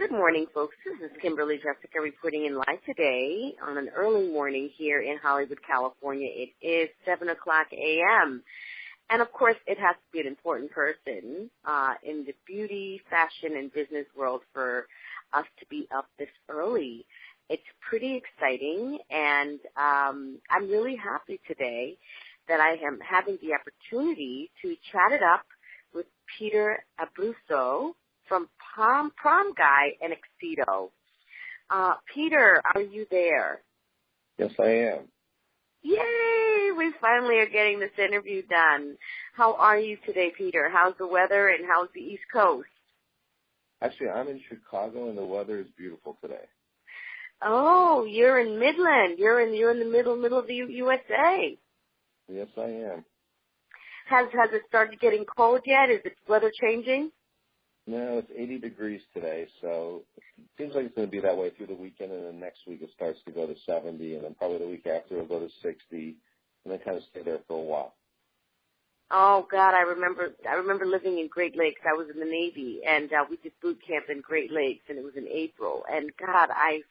Good morning, folks. This is Kimberly Jesika reporting in live today on an early morning here in Hollywood, California. It is 7 o'clock a.m. And, of course, it has to be an important person in the beauty, fashion, and business world for us to be up this early. It's pretty exciting, and I'm really happy today that I am having the opportunity to chat it up with Peter Abruzzo from Promguy Xedo. Peter, are you there? Yes, I am. Yay! We finally are getting this interview done. How are you today, Peter? How's the weather and how's the East Coast? Actually, I'm in Chicago and the weather is beautiful today. Oh, you're in Midland. You're in the middle of the USA. Yes, I am. Has it started getting cold yet? Is the weather changing? No, it's 80 degrees today, so it seems like it's going to be that way through the weekend, and then next week it starts to go to 70, and then probably the week after it'll go to 60, and then kind of stay there for a while. Oh God, I remember living in Great Lakes. I was in the Navy, and we did boot camp in Great Lakes, and it was in April. And God, I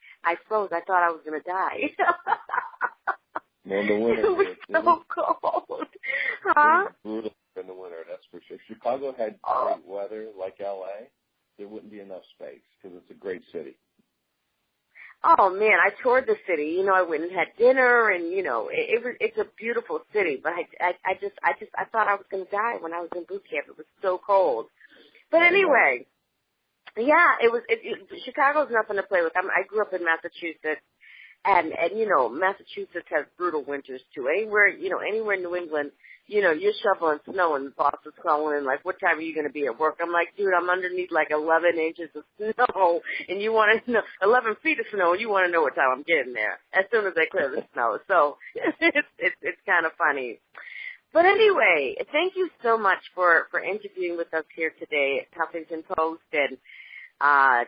froze. I thought I was going to die. No, in the winter, it was so cold, huh? It was brutal in the winter, that's for sure. If Chicago had great weather like LA, there wouldn't be enough space because it's a great city. Oh man, I toured the city. You know, I went and had dinner, and you know, it's a beautiful city. But I thought I was going to die when I was in boot camp. It was so cold. But anyway, yeah, Chicago's nothing to play with. I grew up in Massachusetts, and you know, Massachusetts has brutal winters too. Anywhere in New England, you know, you're shoveling snow and the boss is calling in like, what time are you going to be at work? I'm like, dude, I'm underneath like 11 inches of snow, and you want to know 11 feet of snow, and you want to know what time I'm getting there as soon as they clear the snow. So it's kind of funny. But anyway, thank you so much for interviewing with us here today at Huffington Post, and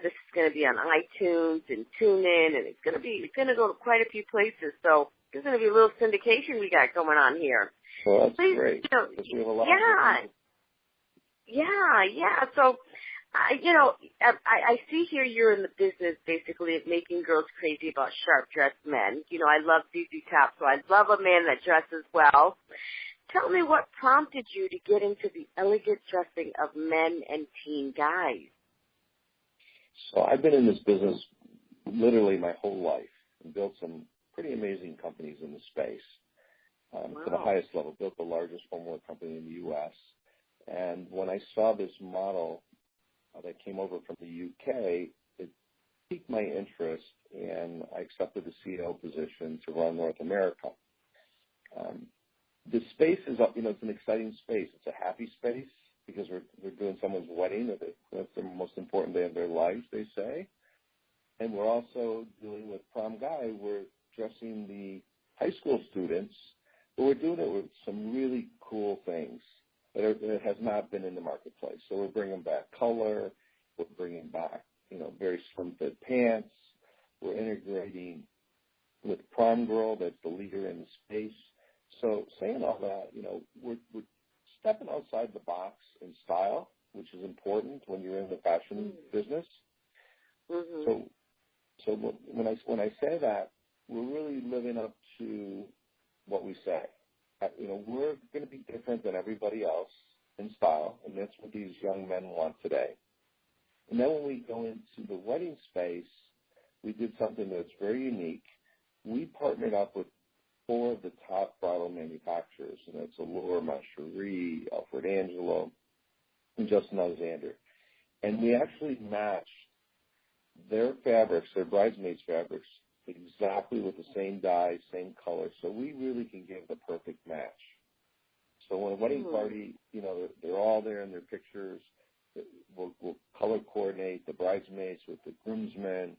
this is going to be on iTunes and TuneIn, and it's going to go to quite a few places. So there's going to be a little syndication we got going on here. Well, that's great. You know, we have a lot yeah. So, I see here you're in the business basically of making girls crazy about sharp-dressed men. You know, I love ZZ Top, so I love a man that dresses well. Tell me what prompted you to get into the elegant dressing of men and teen guys. So I've been in this business literally my whole life and built some pretty amazing companies in the space. To the highest level, built the largest homeware company in the U.S. And when I saw this model that came over from the U.K., it piqued my interest, and I accepted the CEO position to run North America. The space is, it's an exciting space. It's a happy space because we're doing someone's wedding. That's the most important day of their lives, they say. And we're also dealing with Promguy. We're dressing the high school students, but we're doing it with some really cool things that has not been in the marketplace. So we're bringing back color. We're bringing back, very slim fit pants. We're integrating with Prom Girl, that's the leader in the space. So saying all that, we're stepping outside the box in style, which is important when you're in the fashion business. Mm-hmm. So when I say that, we're really living up to what we say. We're going to be different than everybody else in style, and that's what these young men want today. And then when we go into the wedding space, we did something that's very unique. We partnered up with 4 of the top bridal manufacturers, and that's Allure, Macherie, Alfred Angelo, and Justin Alexander. And we actually matched their fabrics, their bridesmaids' fabrics, exactly with the same dye, same color, so we really can give the perfect match. So when a wedding party, they're all there in their pictures. We'll color coordinate the bridesmaids with the groomsmen,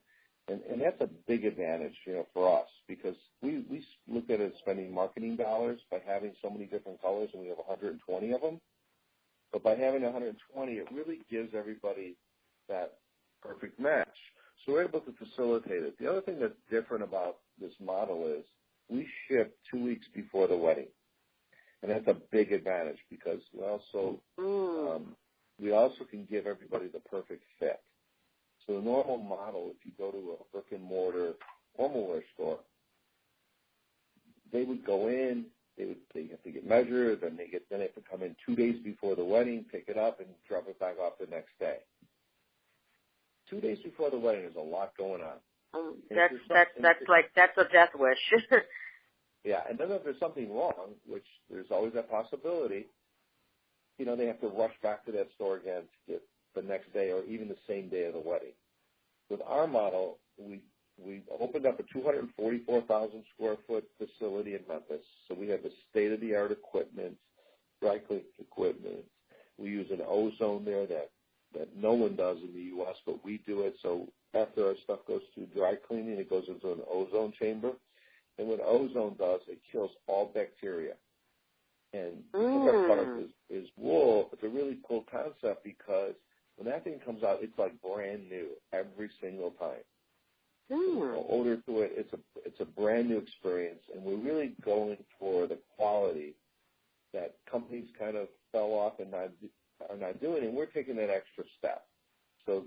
and that's a big advantage, for us, because we look at it as spending marketing dollars by having so many different colors, and we have 120 of them. But by having 120, it really gives everybody that perfect match. So we're able to facilitate it. The other thing that's different about this model is we ship 2 weeks before the wedding. And that's a big advantage because we also can give everybody the perfect fit. So the normal model, if you go to a brick and mortar formal wear store, they would go in, they have to get measured, then they have to come in 2 days before the wedding, pick it up, and drop it back off the next day. 2 days before the wedding, there's a lot going on. That's a death wish. Yeah, and then if there's something wrong, which there's always that possibility, they have to rush back to that store again to get the next day or even the same day of the wedding. With our model, we opened up a 244,000 square foot facility in Memphis. So we have the state-of-the-art equipment, dry cleaning equipment. We use an ozone there that no one does in the U.S., but we do it. So after our stuff goes through dry cleaning, it goes into an ozone chamber. And what ozone does, it kills all bacteria. And because our product is wool, it's a really cool concept because when that thing comes out, it's like brand new every single time. No odor to it. It's a brand new experience, and we're really going for the quality that companies kind of fell off and are not doing, and we're taking that extra step. So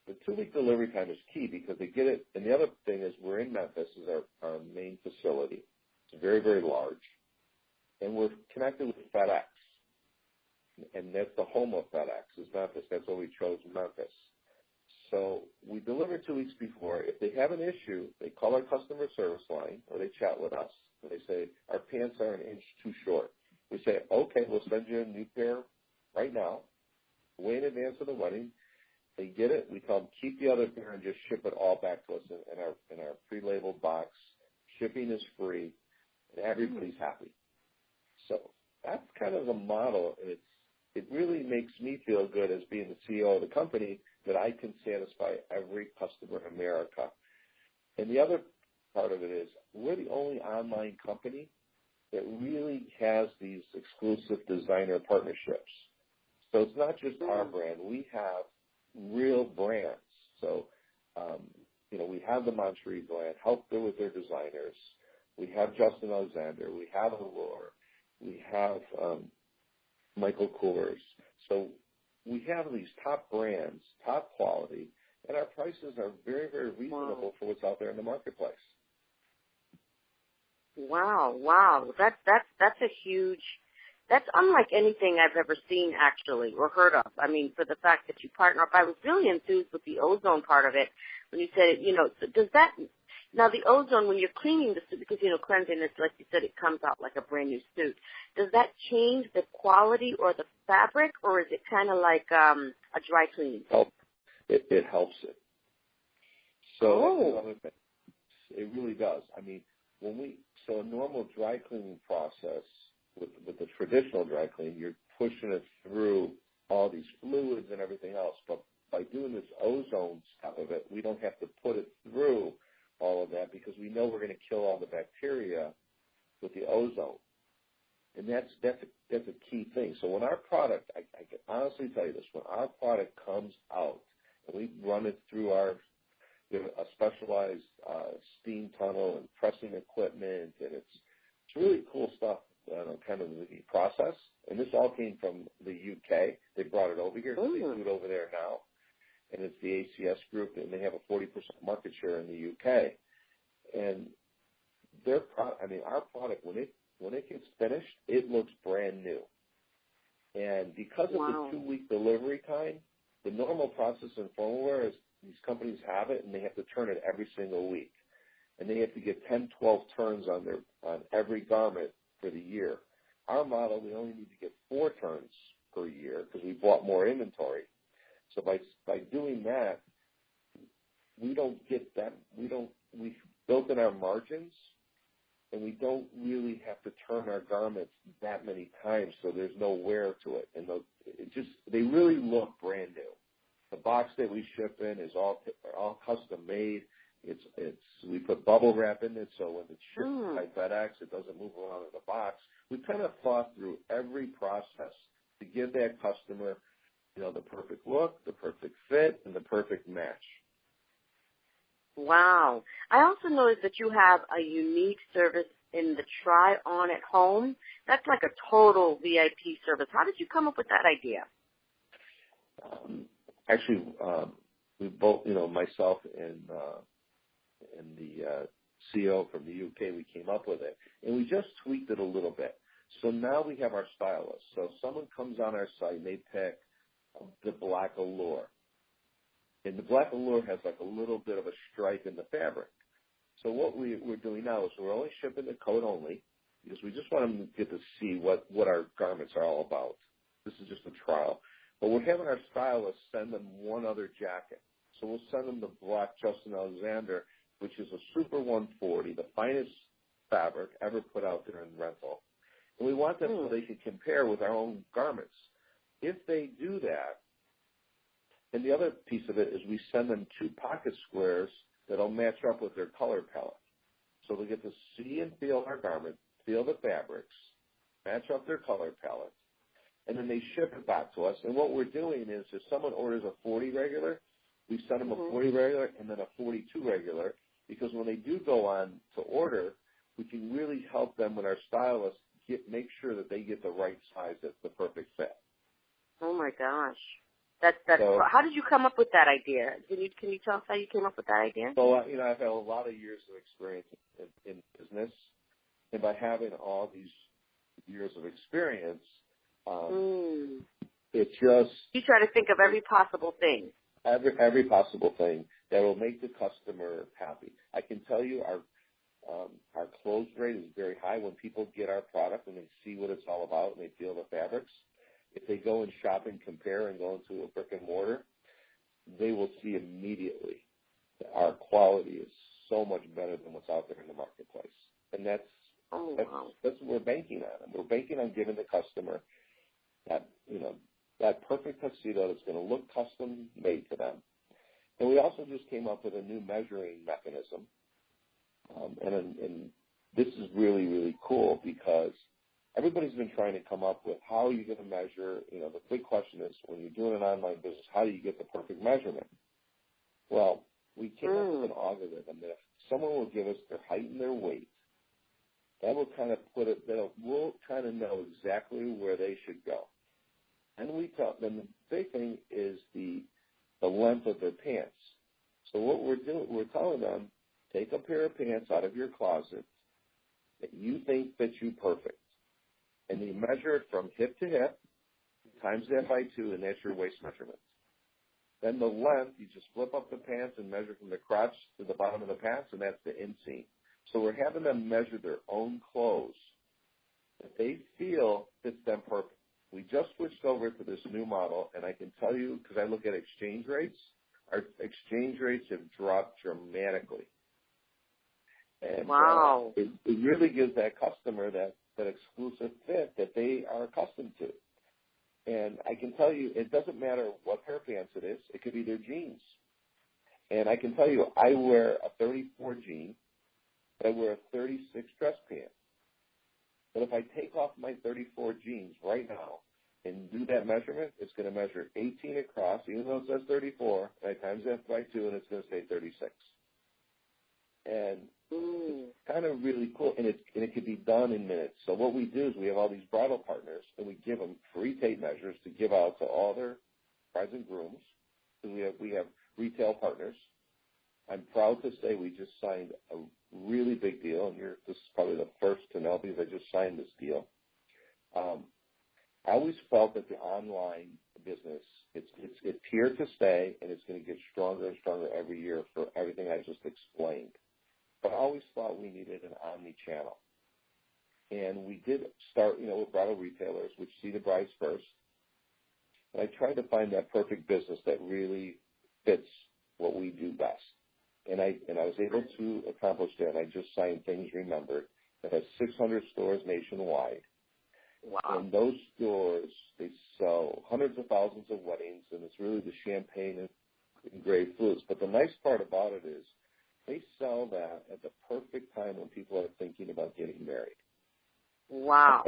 the 2-week delivery time is key because they get it. And the other thing is we're in Memphis, is our main facility. It's very, very large, and we're connected with FedEx, and that's the home of FedEx is Memphis. That's why we chose Memphis. So we deliver 2 weeks before. If they have an issue, they call our customer service line or they chat with us. And they say, our pants are an inch too short. We say, okay, we'll send you a new pair right now, way in advance of the wedding. They get it. We tell them, keep the other pair and just ship it all back to us in our pre-labeled box. Shipping is free, and everybody's happy. So that's kind of the model, and it really makes me feel good as being the CEO of the company that I can satisfy every customer in America. And the other part of it is we're the only online company that really has these exclusive designer partnerships. So it's not just our brand. We have real brands. So, we have the Monterey brand, help them with their designers. We have Justin Alexander. We have Allure. We have Michael Kors. So we have these top brands, top quality, and our prices are very, very reasonable for what's out there in the marketplace. Wow. That's a huge. That's unlike anything I've ever seen, actually, or heard of. I mean, for the fact that you partner up, I was really enthused with the ozone part of it when you said it. Does that now the ozone when you're cleaning the suit, because cleanliness, like you said, it comes out like a brand new suit. Does that change the quality or the fabric, or is it kind of like a dry cleaning? It helps it. So that's another thing. It really does. I mean, so a normal dry cleaning process with the traditional dry cleaning, you're pushing it through all these fluids and everything else. But by doing this ozone stuff of it, we don't have to put it through all of that because we know we're going to kill all the bacteria with the ozone. And that's a key thing. So when our product, I can honestly tell you this, when our product comes out and we run it through a specialized steam tunnel and pressing equipment, and it's really cool stuff, kind of the process. And this all came from the UK. They brought it over here. So they do it over there now. And it's the ACS group, and they have a 40% market share in the UK. And our product, when it gets finished, it looks brand new. And because of the 2-week delivery time, the normal process in formal wear is these companies have it, and they have to turn it every single week. And they have to get 10, 12 turns on every garment for the year. Our model, we only need to get 4 turns per year because we bought more inventory. So by doing that, we don't get that. We've built in our margins, and we don't really have to turn our garments that many times, so there's no wear to it. And they really look brand new. The box that we ship in is all custom made. We put bubble wrap in it, so when it's shipped by FedEx, it doesn't move around in the box. We kind of thought through every process to give that customer, the perfect look, the perfect fit, and the perfect match. Wow. I also noticed that you have a unique service in the try-on at home. That's like a total VIP service. How did you come up with that idea? Actually, we both, myself and the CEO from the UK, we came up with it, and we just tweaked it a little bit. So now we have our stylist. So if someone comes on our site and they pick the black allure, and the black allure has like a little bit of a stripe in the fabric. So what we're doing now is we're only shipping the coat only, because we just want them to get to see what our garments are all about. This is just a trial. But we're having our stylist send them one other jacket. So we'll send them the black Justin Alexander, which is a Super 140, the finest fabric ever put out there in rental. And we want them so they can compare with our own garments. If they do that, and the other piece of it is we send them 2 pocket squares that'll match up with their color palette. So they'll get to see and feel our garment, feel the fabrics, match up their color palette, and then they ship it back to us. And what we're doing is if someone orders a 40 regular, we send them a 40 regular and then a 42 regular, because when they do go on to order, we can really help them with our stylists make sure that they get the right size that's the perfect fit. Oh, my gosh. That's so, how did you come up with that idea? Can you tell us how you came up with that idea? So, I've had a lot of years of experience in business, and by having all these years of experience, it just... You try to think of every possible thing. Every possible thing that will make the customer happy. I can tell you our close rate is very high when people get our product and they see what it's all about and they feel the fabrics. If they go and shop and compare and go into a brick and mortar, they will see immediately that our quality is so much better than what's out there in the marketplace. And that's what we're banking on. We're banking on giving the customer that perfect tuxedo that's going to look custom made to them. And we also just came up with a new measuring mechanism. And this is really, really cool because everybody's been trying to come up with how are you going to measure, the big question is when you're doing an online business, how do you get the perfect measurement? Well, we came up with an algorithm that if someone will give us their height and their weight, that will kind of we'll kind of know exactly where they should go. And then the big thing is the length of their pants. So what we're telling them, take a pair of pants out of your closet that you think fits you perfect. And you measure it from hip to hip, times that by 2, and that's your waist measurement. Then the length, you just flip up the pants and measure from the crotch to the bottom of the pants, and that's the inseam. So we're having them measure their own clothes that they feel fits them perfect. We just switched over to this new model, and I can tell you, because I look at exchange rates, our exchange rates have dropped dramatically. And it really gives that customer that exclusive fit that they are accustomed to. And I can tell you, it doesn't matter what pair of pants it is. It could be their jeans. And I can tell you, I wear a 34 jean. I wear a 36 dress pant. But if I take off my 34 jeans right now and do that measurement, it's going to measure 18 across, even though it says 34, and I times that by 2, and it's going to say 36. And it's kind of really cool, and it could be done in minutes. So what we do is we have all these bridal partners, and we give them free tape measures to give out to all their brides and grooms. And we have retail partners. I'm proud to say we just signed a really big deal, and this is probably the first to know because I just signed this deal. I always felt that the online business, it's here to stay, and it's going to get stronger and stronger every year for everything I just explained. But I always thought we needed an omni-channel. And we did start, with bridal retailers, which see the brides first. And I tried to find that perfect business that really fits what we do best. And I was able to accomplish that. I just signed Things Remembered that has 600 stores nationwide. Wow. And those stores, they sell hundreds of thousands of weddings, and it's really the champagne and engraved foods. But the nice part about it is they sell that at the perfect time when people are thinking about getting married. Wow.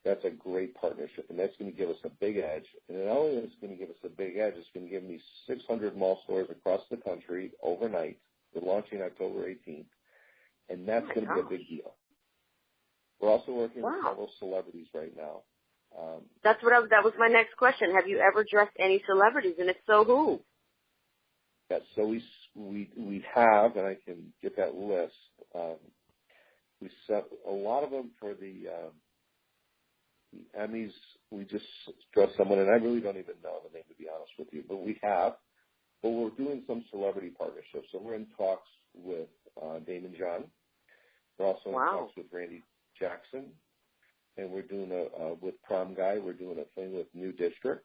That's a great partnership, and that's going to give us a big edge. And not only is it going to give us a big edge, it's going to give me 600 mall stores across the country overnight. We're launching October 18th, and that's going to be a big deal. We're also working with several celebrities right now. That was my next question. Have you ever dressed any celebrities, and if so, who? Yes, so we have, and I can get that list. We set a lot of them for the Emmys. We just dressed someone, and I really don't even know the name, to be honest with you, but we have. But we're doing some celebrity partnerships. So we're in talks with Damon John. We're also in talks with Randy Jackson. And we're doing with Promguy, we're doing a thing with New District.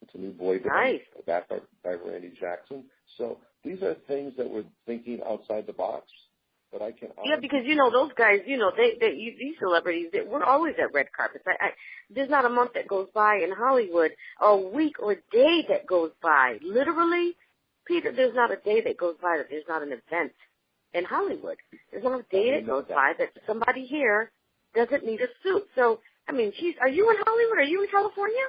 It's a new boy band backed by Randy Jackson. So these are things that we're thinking outside the box. But I can because those guys, these celebrities, we're always at red carpets. There's not a month that goes by in Hollywood, or a week or a day that goes by. Literally, Peter, there's not a day that goes by that there's not an event in Hollywood. There's not a day that goes by that somebody here doesn't need a suit. So, are you in Hollywood? Are you in California?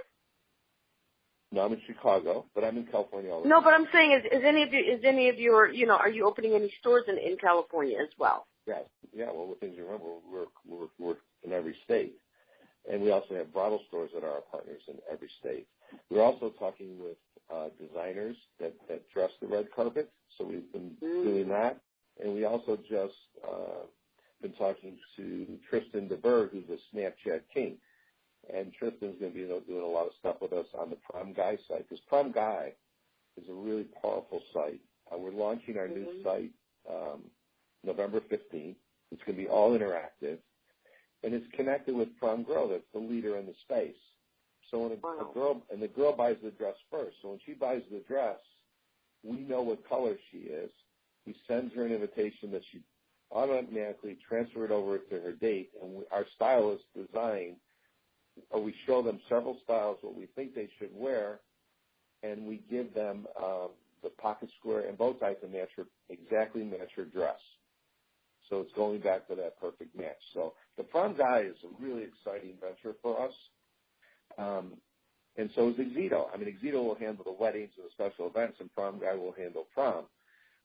No, I'm in Chicago, but I'm in California already. No, but I'm saying, is any of your, are you opening any stores in California as well? Yes. Yeah, well, the things you remember, we're in every state. And we also have bridal stores that are our partners in every state. We're also talking with designers that dress the red carpet, so we've been doing that. And we also just been talking to Tristan DeBerg, who's a Snapchat king. And Tristan's going to be doing a lot of stuff with us on the Promguy site, because Promguy is a really powerful site. We're launching our new site November 15th. It's going to be all interactive, and it's connected with PromGrow. That's the leader in the space. So when the girl buys the dress first. So when she buys the dress, we know what color she is. We send her an invitation that she automatically transfer it over to her date, and our stylist design. Or we show them several styles, what we think they should wear, and we give them the pocket square and bow tie to exactly match her dress. So it's going back to that perfect match. So the Promguy is a really exciting venture for us. And so is Xedo. Xedo will handle the weddings and the special events, and Promguy will handle prom.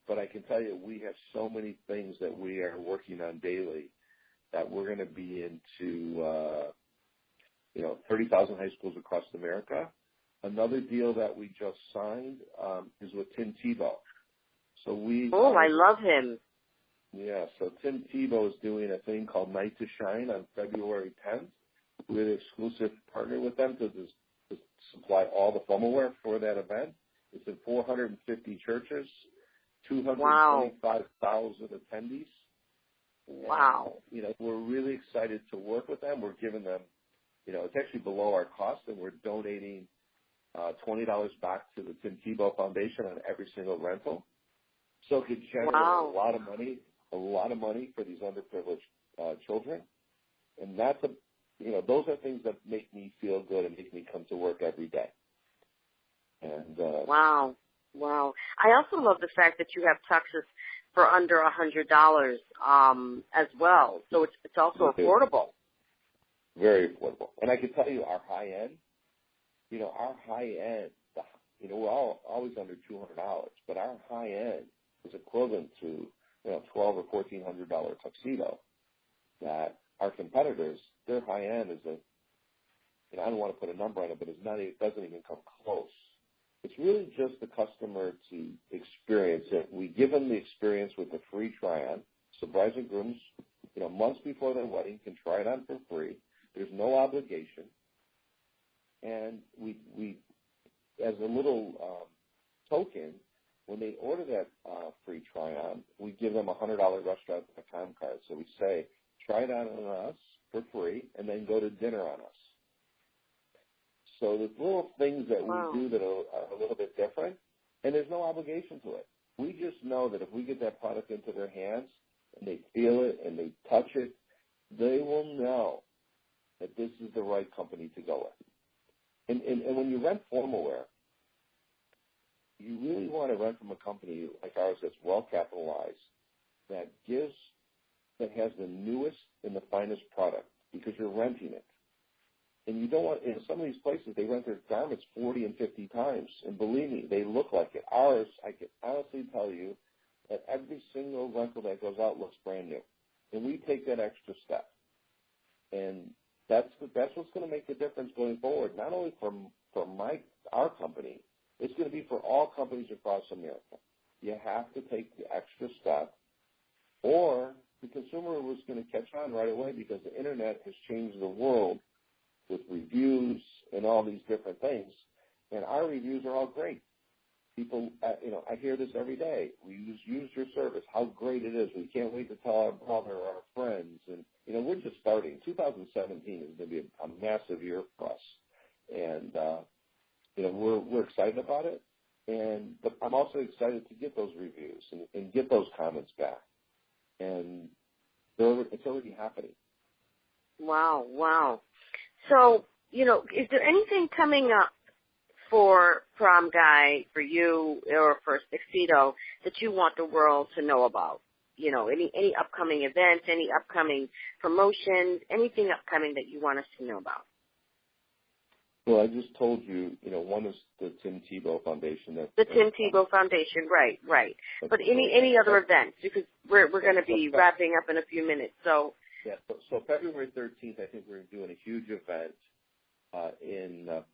But I can tell you, we have so many things that we are working on daily that we're going to be into 30,000 high schools across America. Another deal that we just signed is with Tim Tebow. So I love him. Yeah, so Tim Tebow is doing a thing called Night to Shine on February 10th. We're the exclusive partner with them to supply all the FOMOwear for that event. It's in 450 churches, 225,000 attendees. Wow. And, we're really excited to work with them. We're giving them, it's actually below our cost, and we're donating $20 back to the Tim Tebow Foundation on every single rental. So it could generate a lot of money for these underprivileged children. And that's those are things that make me feel good and make me come to work every day. And Wow. I also love the fact that you have tuxes for under $100 as well. So it's also affordable. Very affordable. And I can tell you our high end, we're always under $200, but our high end is equivalent to, $1,200 or $1,400 tuxedo that our competitors, their high end is I don't want to put a number on it, but it doesn't even come close. It's really just the customer to experience it. We give them the experience with the free try-on. So brides and grooms, months before their wedding can try it on for free. There's no obligation. And we as a little token, when they order that free try-on, we give them a $100 restaurant.com card. So we say, try it on us for free, and then go to dinner on us. So there's little things that we do that are a little bit different, and there's no obligation to it. We just know that if we get that product into their hands and they feel it and they touch it, they will know that this is the right company to go with. And when you rent formal wear, you really want to rent from a company like ours that's well capitalized, that has the newest and the finest product, because you're renting it. And you don't want, in some of these places, they rent their garments 40 and 50 times. And believe me, they look like it. Ours, I can honestly tell you that every single rental that goes out looks brand new. And we take that extra step. And that's what's going to make the difference going forward, not only for our company, It's going to be for all companies across America. You have to take the extra step, or the consumer was going to catch on right away because the Internet has changed the world with reviews and all these different things. And our reviews are all great. People, I hear this every day. We use your service. How great it is. We can't wait to tell our brother or our friends. And, we're just starting. 2017 is going to be a massive year for us. And, we're excited about it. But I'm also excited to get those reviews and get those comments back. And it's already happening. Wow. So, is there anything coming up for Promguy, for you, or for Xedo that you want the world to know about? Any upcoming events, any upcoming promotions, anything upcoming that you want us to know about? Well, I just told you, one is the Tim Tebow Foundation. The Tim Tebow Foundation, right. But any other events? Because we're going to be wrapping up in a few minutes. So February 13th, I think we're doing a huge event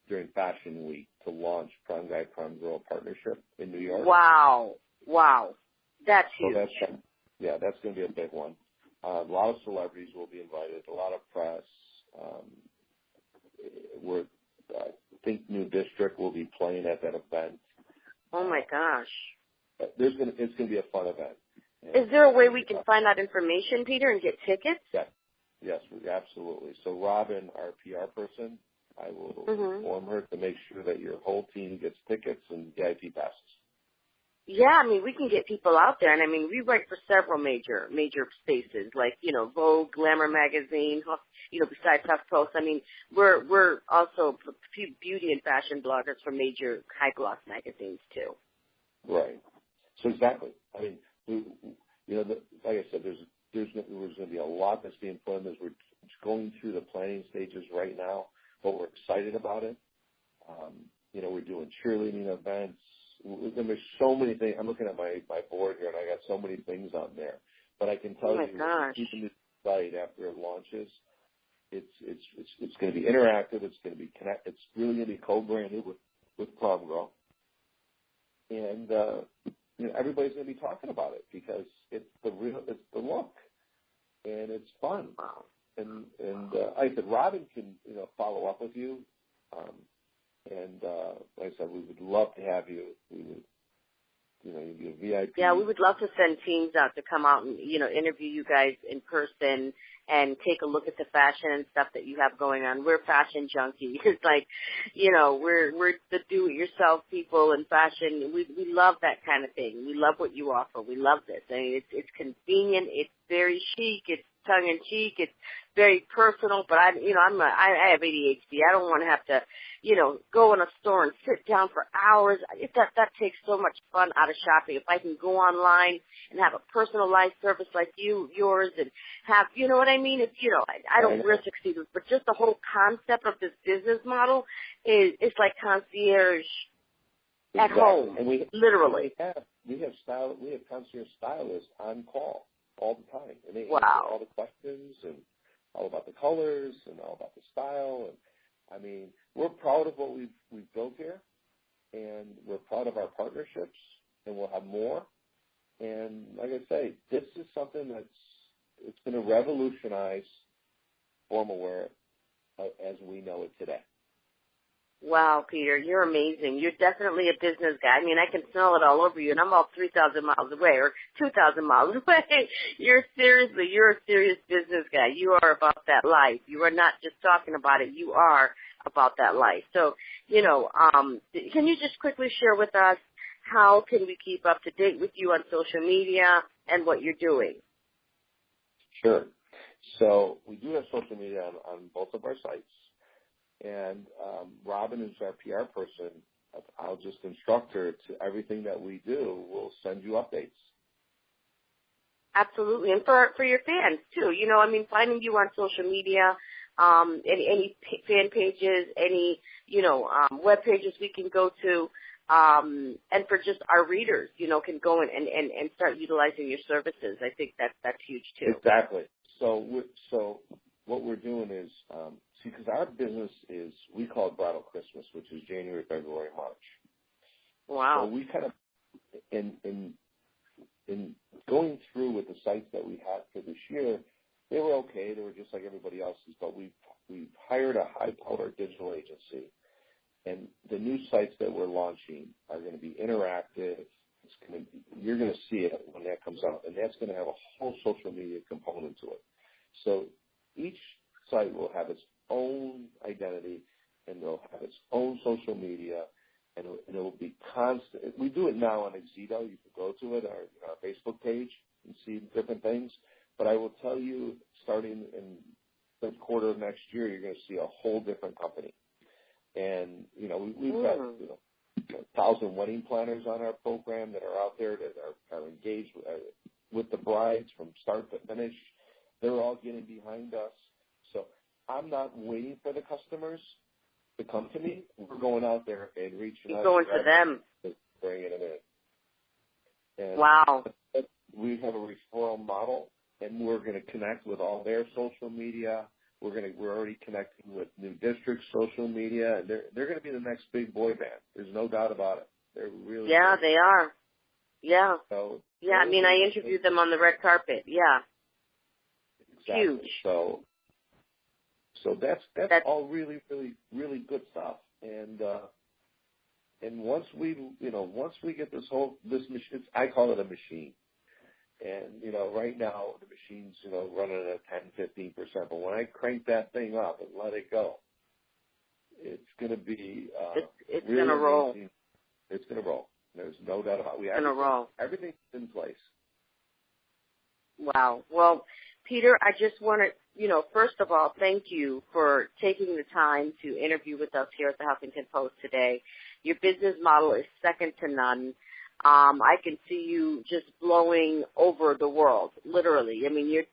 during Fashion Week to launch Promguy Prom Girl partnership in New York. Wow, that's huge. So that's going to be a big one. A lot of celebrities will be invited, a lot of press. I think New District will be playing at that event. Oh my gosh! It's going to be a fun event. Is there a way we can find that information, Peter, and get tickets? Yes, absolutely. So Robin, our PR person, I will inform her to make sure that your whole team gets tickets and VIP passes. Yeah, we can get people out there, and we write for several major spaces like Vogue, Glamour magazine, besides Huffpost. We're also beauty and fashion bloggers for major high gloss magazines too. Right. So exactly. Like I said, there's going to be a lot that's being planned as we're going through the planning stages right now, but we're excited about it. We're doing cheerleading events. There's so many things. I'm looking at my board here, and I got so many things on there. But I can tell you, keeping this site after it launches, it's going to be interactive. It's going to be It's really going to be co-branded with Prom Girl, and everybody's going to be talking about it because it's the look, and it's fun. And like I said, Robin can follow up with you. And like I said, we would love to have you. We would, you'd be a VIP. Yeah, we would love to send teams out to come out and interview you guys in person and take a look at the fashion and stuff that you have going on. We're fashion junkies. It's like, we're the do-it-yourself people in fashion. We love that kind of thing. We love what you offer. We love this. It's convenient. It's very chic. It's tongue-in-cheek. It's very personal, but I have ADHD. I don't want to have to, go in a store and sit down for hours. That takes so much fun out of shopping. If I can go online and have a personalized service like yours, and have, you know what I mean? It's, I don't wear tuxedos, but just the whole concept of this business model is like concierge at home, and literally. We have concierge stylists on call all the time, and they answer all the questions and all about the colors and all about the style. And we're proud of what we've built here, and we're proud of our partnerships, and we'll have more. And like I say, this is something it's going to revolutionize formal wear as we know it today. Wow, Peter, you're amazing. You're definitely a business guy. I can smell it all over you, and I'm all 3,000 miles away or 2,000 miles away. You're a serious business guy. You are about that life. You are not just talking about it. You are about that life. So, can you just quickly share with us how can we keep up to date with you on social media and what you're doing? Sure. So we do have social media on both of our sites. And Robin is our PR person. I'll just instruct her to everything that we do. We'll send you updates. Absolutely. And for your fans, too. Finding you on social media, any fan pages, any, web pages we can go to, and for just our readers, can go in and start utilizing your services. I think that's huge, too. Exactly. So what we're doing is, because our business we call it Bridal Christmas, which is January, February, March. Wow. So we kind of, in going through with the sites that we had for this year, they were okay. They were just like everybody else's, but we've hired a high-powered digital agency, and the new sites that we're launching are going to be interactive. You're going to see it when that comes out, and that's going to have a whole social media component to it. So each site will have its own identity, and they'll have its own social media, and it'll be constant. We do it now on Xedo. You can go to it, our Facebook page, and see different things. But I will tell you, starting in the quarter of next year, you're going to see a whole different company. And, we've got 1,000 wedding planners on our program that are out there that are engaged with the brides from start to finish. They're all getting behind us. So I'm not waiting for the customers to come to me. We're going out there and reaching out. Going to them. Bringing them in. And wow. We have a referral model, and we're going to connect with all their social media. We're already connecting with New District's social media, and they're going to be the next big boy band. There's no doubt about it. They're really yeah, good. They are. Yeah. So yeah, I mean, I interviewed them on the red carpet. Yeah. Exactly. Huge. So that's all really, really, really good stuff. And once we get this machine, I call it a machine. And, right now the machine's, running at 10-15%. But when I crank that thing up and let it go, it's going to be it's really going to roll. amazing. It's going to roll. There's no doubt about it. It's going to roll. Everything's in place. Wow. Well, Peter, I just want to, first of all, thank you for taking the time to interview with us here at the Huffington Post today. Your business model is second to none. I can see you just blowing over the world, literally. I mean, you're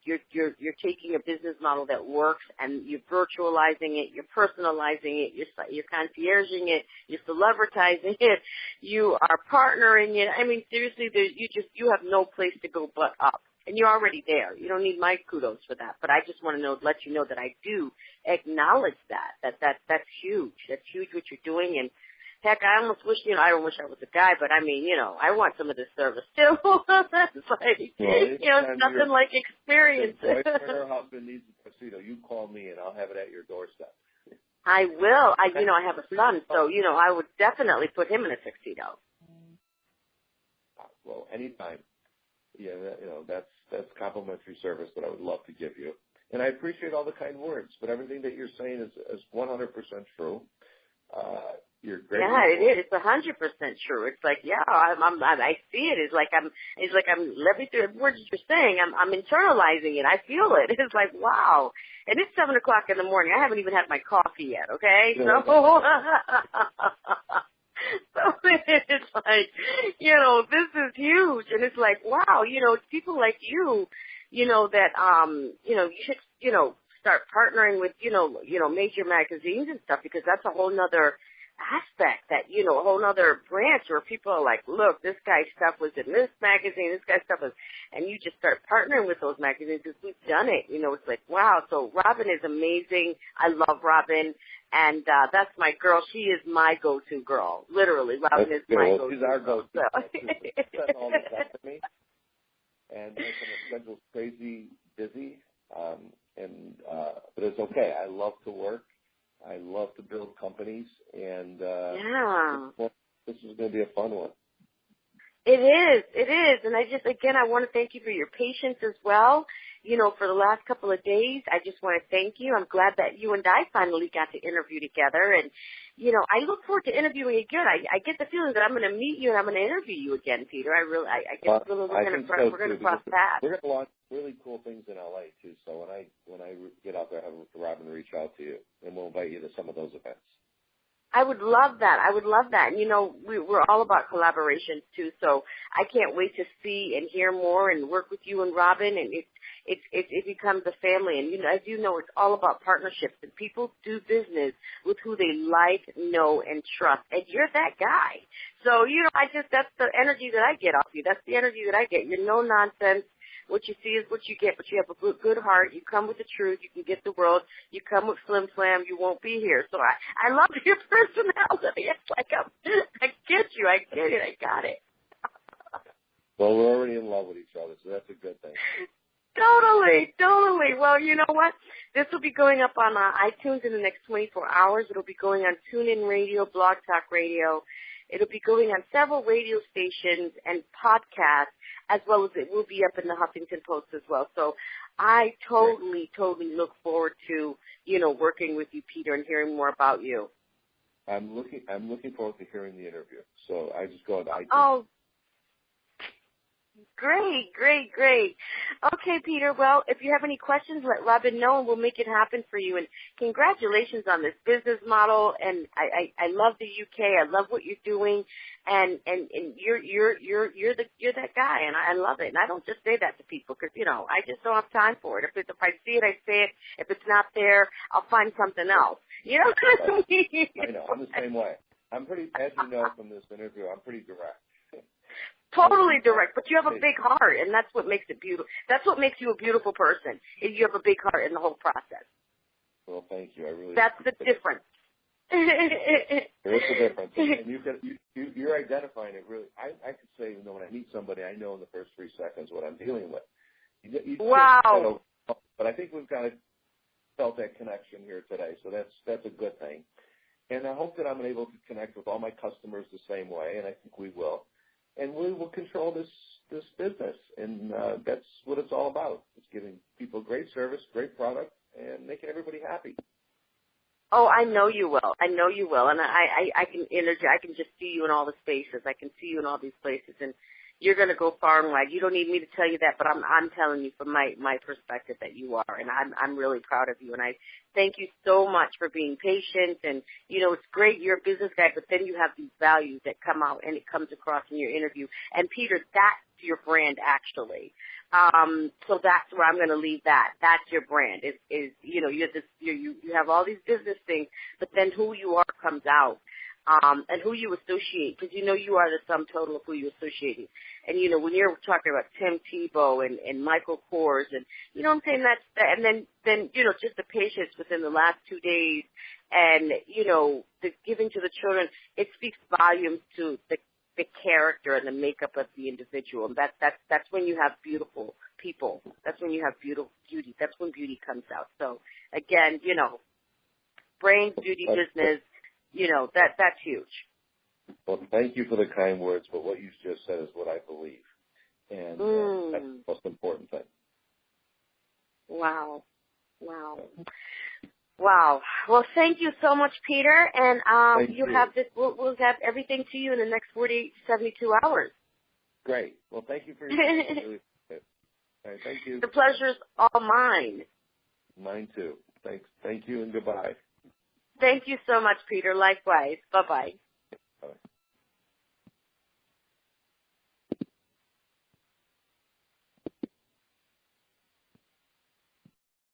taking a business model that works and you're virtualizing it, you're personalizing it, you're concierging it, you're celebritizing it, you are partnering it. I mean, seriously, you have no place to go but up. And you're already there. You don't need my kudos for that. But I just want to let you know that I do acknowledge that's huge. That's huge what you're doing. And heck, I almost wish, I don't wish I was a guy, but I mean, I want some of this service too. It's like, it's nothing like experience. If her husband needs a tuxedo, you call me and I'll have it at your doorstep. I will. I have a son, so, I would definitely put him in a tuxedo. Well, anytime. Yeah, that's complimentary service that I would love to give you. And I appreciate all the kind words, but everything that you're saying is 100% true. You're great. Yeah, it is. It's 100% true. It's like, yeah, I see it. It's like I'm. Let me through the words that you're saying. I'm internalizing it. I feel it. It's like, wow. And it's 7:00 in the morning. I haven't even had my coffee yet. Okay, so. So it's like, this is huge. And it's like, wow, it's people like you, that, you should, start partnering with, major magazines and stuff, because that's a whole nother aspect that, a whole nother branch where people are like, look, this guy's stuff was in this magazine, this guy's stuff was, and you just start partnering with those magazines because we've done it. It's like, wow. So Robin is amazing. I love Robin. And that's my girl. She is my go-to girl. Literally, Robin is my go-to. She's our go-to. So. She does all this stuff for me. And my schedule's crazy busy. But it's okay. I love to work. I love to build companies. And this is going to be a fun one. It is. And I want to thank you for your patience as well. For the last couple of days, I just want to thank you. I'm glad that you and I finally got to interview together. And, I look forward to interviewing again. I get the feeling that I'm going to meet you and I'm going to interview you again, Peter. I get the feeling we're going to cross paths. We're going to launch really cool things in L.A. too. So when I get out there, I'll have Robin reach out to you, and we'll invite you to some of those events. I would love that. And, we're all about collaborations, too, so I can't wait to see and hear more and work with you and Robin, and it becomes a family. And, as you know, it's all about partnerships, and people do business with who they like, know, and trust, and you're that guy. So, that's the energy that I get off you. That's the energy that I get. You're no nonsense. what you see is what you get, but you have a good heart. You come with the truth. You can get the world. You come with flim flam. You won't be here. So I love your personality. It's like I get you. I get it. I got it. Well, we're already in love with each other, so that's a good thing. Totally. Well, you know what? This will be going up on iTunes in the next 24 hours. It'll be going on TuneIn Radio, Blog Talk Radio. It'll be going on several radio stations and podcasts, as well as it will be up in the Huffington Post as well. So I totally look forward to, working with you, Peter, and hearing more about you. I'm looking forward to hearing the interview. So I just go on iTunes. Oh, great. Okay, Peter, well, if you have any questions, let Robin know, and we'll make it happen for you. And congratulations on this business model. And I love the UK. I love what you're doing. And you're that guy, and I love it. And I don't just say that to people because, I just don't have time for it. If I see it, I say it. If it's not there, I'll find something else. You know what I mean? I know. I'm the same way. I'm pretty, as you know from this interview, I'm pretty direct. Totally direct, but you have a big heart, and that's what makes it beautiful. That's what makes you a beautiful person, is you have a big heart in the whole process. Well, thank you. I really. That's the difference. There is a difference, and you're identifying it really. I could say, when I meet somebody, I know in the first 3 seconds what I'm dealing with. Wow. But I think we've kind of felt that connection here today, so that's a good thing. And I hope that I'm able to connect with all my customers the same way, and I think we will. And we will control this business, and that's what it's all about. It's giving people great service, great product, and making everybody happy. Oh, I know you will. And I can just see you in all the spaces. I can see you in all these places, and you're going to go far and wide. You don't need me to tell you that, but I'm telling you from my perspective that you are, and I'm really proud of you. And I thank you so much for being patient. And it's great you're a business guy, but then you have these values that come out, and it comes across in your interview. And Peter, that's your brand actually. So that's where I'm going to leave that. That's your brand. You have all these business things, but then who you are comes out. And who you associate, because you are the sum total of who you associate. And when you're talking about Tim Tebow and Michael Kors, and what I'm saying, and then just the patience within the last 2 days, and the giving to the children, it speaks volumes to the character and the makeup of the individual. And that's when you have beautiful people. That's when you have beauty. That's when beauty comes out. So again, brains, beauty, business. That's huge. Well, thank you for the kind words, but what you just said is what I believe. And that's the most important thing. Wow. Well, thank you so much, Peter. And you have this. We'll have everything to you in the next 48 to 72 hours. Great. Well, thank you for your time. I really appreciate it. All right, thank you. The pleasure's all mine. Mine too. Thank you, and goodbye. Thank you so much, Peter. Likewise. Bye-bye.